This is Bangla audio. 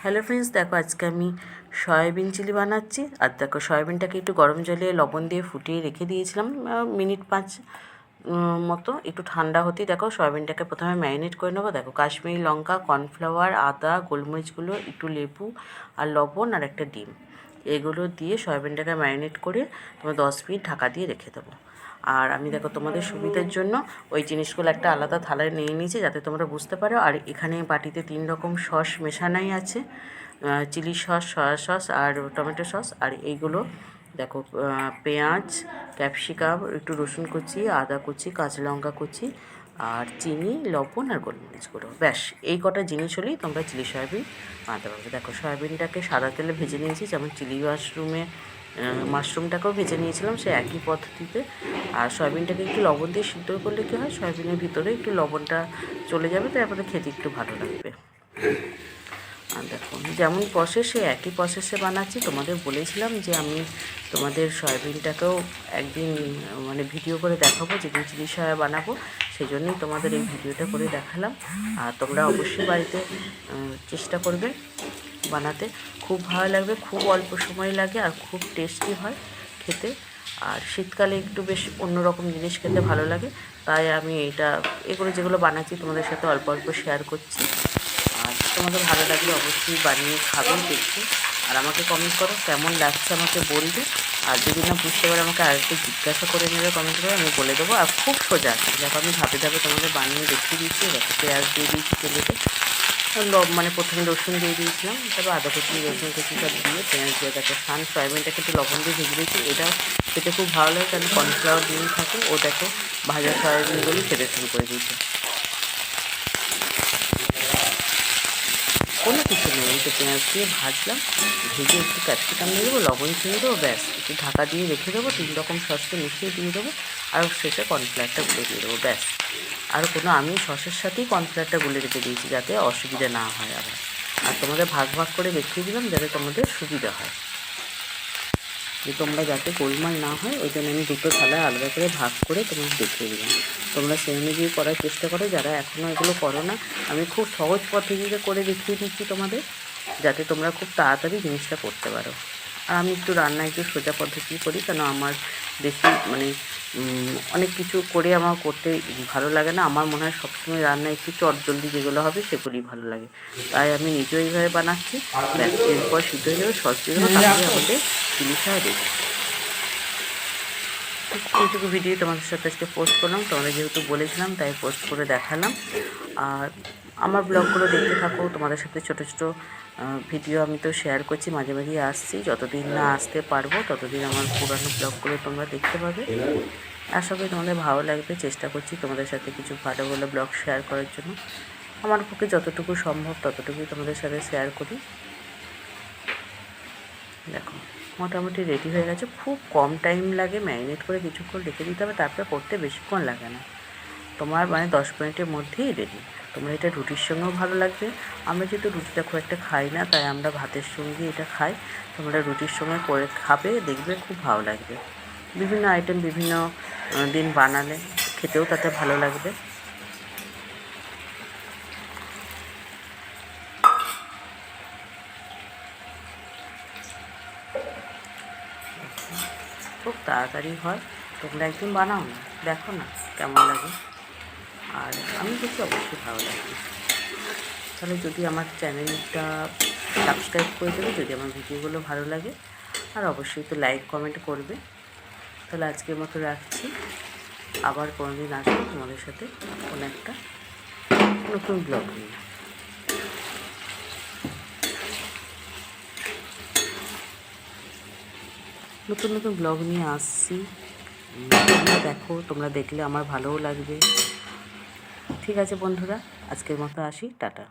হ্যালো ফ্রেন্ডস, দেখো আজকে আমি সয়াবিন চিলি বানাচ্ছি। আর দেখো সয়াবিনটাকে একটু গরম জলে লবণ দিয়ে ফুটিয়ে রেখে দিয়েছিলাম মিনিট 5 মতো। একটু ঠান্ডা হতেই দেখো সয়াবিনটাকে প্রথমে ম্যারিনেট করে নেবো। দেখো কাশ্মীরি লঙ্কা, কর্নফ্লাওয়ার, আদা, গোলমরিচগুলো, একটু লেবু আর লবণ আর একটা ডিম, এগুলো দিয়ে সয়াবিনটাকে ম্যারিনেট করে তোমার 10 মিনিট ঢাকা দিয়ে রেখে দেবো। আর আমি দেখো তোমাদের সুবিধার জন্য ওই জিনিসগুলো একটা আলাদা থালায় নিয়ে নিয়েছি যাতে তোমরা বুঝতে পারো। আর এখানে বাটিতে 3 রকম সস মেশানোই আছে, চিলি সস, সয়া সস আর টমেটো সস। আর এইগুলো দেখো পেঁয়াজ, ক্যাপসিকাম, একটু রসুন কুচি, আদা কুচি, কাঁচা লঙ্কা কুচি আর চিনি, লবণ আর গোলমরিচ গুঁড়ো। ব্যাস এই কটা জিনিস হলেই তোমরা চিলি সয়াবিন বানাতে পারবে। দেখো সয়াবিনটাকে সাদা তেলে ভেজে নিয়েছি, যেমন চিলি মাশরুমটাকেও ভেজে নিয়েছিলাম সে একই পদ্ধতিতে। আর সয়াবিনটাকে একটু লবণ দিয়ে সিদ্ধ করলে কী হয়, সয়াবিনের ভিতরে একটু লবণটা চলে যাবে, তারপরে খেতে একটু ভালো লাগবে। আর দেখো যেমন প্রসেস সেই একই প্রসেসে বানাচ্ছি। তোমাদের বলেছিলাম যে আমি তোমাদের সয়াবিনটাকেও একদিন মানে ভিডিও করে দেখাবো, যেদিন চিলি সয়া বানাবো, সেই জন্যই তোমাদের এই ভিডিওটা করে দেখালাম। আর তোমরা অবশ্যই বাড়িতে চেষ্টা করবে বানাতে, খুব ভালো লাগবে, খুব অল্প সময় লাগে আর খুব টেস্টি হয় খেতে। আর শীতকালে একটু বেশ অন্যরকম জিনিস খেতে ভালো লাগে, তাই আমি এগুলো যেগুলো বানাচ্ছি তোমাদের সাথে অল্প অল্প শেয়ার করছি। আর তোমাদের ভালো লাগলে অবশ্যই বানিয়ে খাবেন, দেখতে। আর আমাকে কমেন্ট করো কেমন লাগছে, আমাকে বলবে। আর যদি না বুঝতে পারো আমাকে আরেকটু জিজ্ঞাসা করে নেবে, কমেন্ট করে, আমি বলে দেবো। আর খুব সোজা, দেখো আমি ধাপে ধাপে তোমাদের বানিয়ে দেখিয়ে দিচ্ছি। দেখো পেঁয়াজ দিয়ে দিয়েছি তেলেতে, মানে প্রথমে রসুন দিয়ে দিয়েছিলাম, তারপর আদা কুচি, রসুন কুচি সব দিয়ে পেঁয়াজ দিয়ে দেখো সয়াবিনটাকে একটু লবণ দিয়ে ভেজে দিয়েছি। এটা খেতে খুব ভালো লাগে, কারণ কর্নফ্লাওয়ার ডিম থাকে। ও দেখো ভাজা সয়াবিনগুলি খেতে শুরু করে দিয়েছে। কোনো কিছু নেই, একটু পেঁয়াজ দিয়ে ভাজলাম, ভেজে একটু ক্যাপসিকাম দিয়ে দেবো, লবণ ছেড়ে দেবো, ব্যাস একটু ঢাকা দিয়ে রেখে দেবো। 3 রকম সসকে মিশিয়ে দিয়ে দেবো, আর শেষে কর্নফ্লাওয়ারটা গুলে দিয়ে দেবো, ব্যাস। আর আমি সসের সাথেই কর্নফ্লাওয়ারটা গুলে রেখে দিয়েছি যাতে অসুবিধা না হয় আবার। আর তোমাদের ভাগ ভাগ করে দেখিয়ে দিলাম যাতে তোমাদের সুবিধা হয়, যে তোমরা যাতে গোলমাল না হয়, ওই জন্য আমি দুটো থালায় আলাদা করে ভাগ করে তোমাদের দেখিয়ে দিলাম। তোমরা সেই অনুযায়ী করার চেষ্টা করো, যারা এখনও এগুলো করো না। আমি খুব সহজ পদ্ধতিতে করে দেখিয়ে দিচ্ছি তোমাদের, যাতে তোমরা খুব তাড়াতাড়ি জিনিসটা করতে পারো। আর আমি একটু রান্না একটু সোজা পদ্ধতি করি, কেন আমার বেশি মানে অনেক কিছু করে আমার করতে ভালো লাগে না। আমার মনে হয় সবসময় রান্না একটু চটজলদি যেগুলো হবে সেগুলোই ভালো লাগে, তাই আমি নিজেও এইভাবে বানাচ্ছি। ব্যাস এরপর সিদ্ধ হয়ে যাবে, সস দিয়ে দেবো, তাহলে আমাদের চিলি সয়া রেডি। এইটুকু ভিডিও তোমাদের সাথে আজকে পোস্ট করলাম, তোমাদের যেহেতু বলেছিলাম তাই পোস্ট করে দেখালাম। আর আমার ব্লগগুলো দেখতে থাকো, তোমাদের সাথে ছোটো ছোটো ভিডিও আমি তো শেয়ার করছি, মাঝে মাঝেই আসছি। যতদিন না আসতে পারবো ততদিন আমার পুরানো ব্লগগুলো তোমরা দেখতে পাবে। আশা করি তোমাদের ভালো লাগবে। চেষ্টা করছি তোমাদের সাথে কিছু ভালো ভালো ব্লগ শেয়ার করার জন্য। আমার পক্ষে যতটুকু সম্ভব ততটুকুই তোমাদের সাথে শেয়ার করি। দেখো মোটামুটি রেডি হয়ে গেছে, খুব কম টাইম লাগে, ম্যারিনেট করে কিছুক্ষণ রেখে দিতে হবে, তারপরে করতে বেশিক্ষণ লাগে না, তোমার মানে 10 মিনিটের মধ্যেই রেডি। তোমরা এটা রুটির সঙ্গেও ভালো লাগবে। আমরা যেহেতু রুটিটা খুব একটা খাই না, তাই আমরা ভাতের সঙ্গে এটা খাই। তোমরা রুটির সঙ্গে করে খাবে, দেখবে খুব ভালো লাগবে। বিভিন্ন আইটেম বিভিন্ন দিন বানালে খেতেও তাতে ভালো লাগবে। খুব তাড়াতাড়ি হয়, তোমরা একদিন বানাও না, দেখো না কেমন লাগে। আর আমি দেখি অবশ্যই ভালো লাগবে। তাহলে যদি আমার চ্যানেলটা সাবস্ক্রাইব করে দেবে যদি আমার ভিডিওগুলো ভালো লাগে, আর অবশ্যই তো লাইক কমেন্ট করবে। তাহলে আজকের মতো রাখছি, আবার কোনোদিন আসবো তোমাদের সাথে কোনো একটা নতুন ব্লগ নিয়ে। নতুন নতুন ব্লগ নিয়ে আসছি, তোমরা দেখো, তোমরা দেখলে আমার ভালোও লাগবে। ঠিক আছে বন্ধুরা, আজকের মতো আসি, টাটা।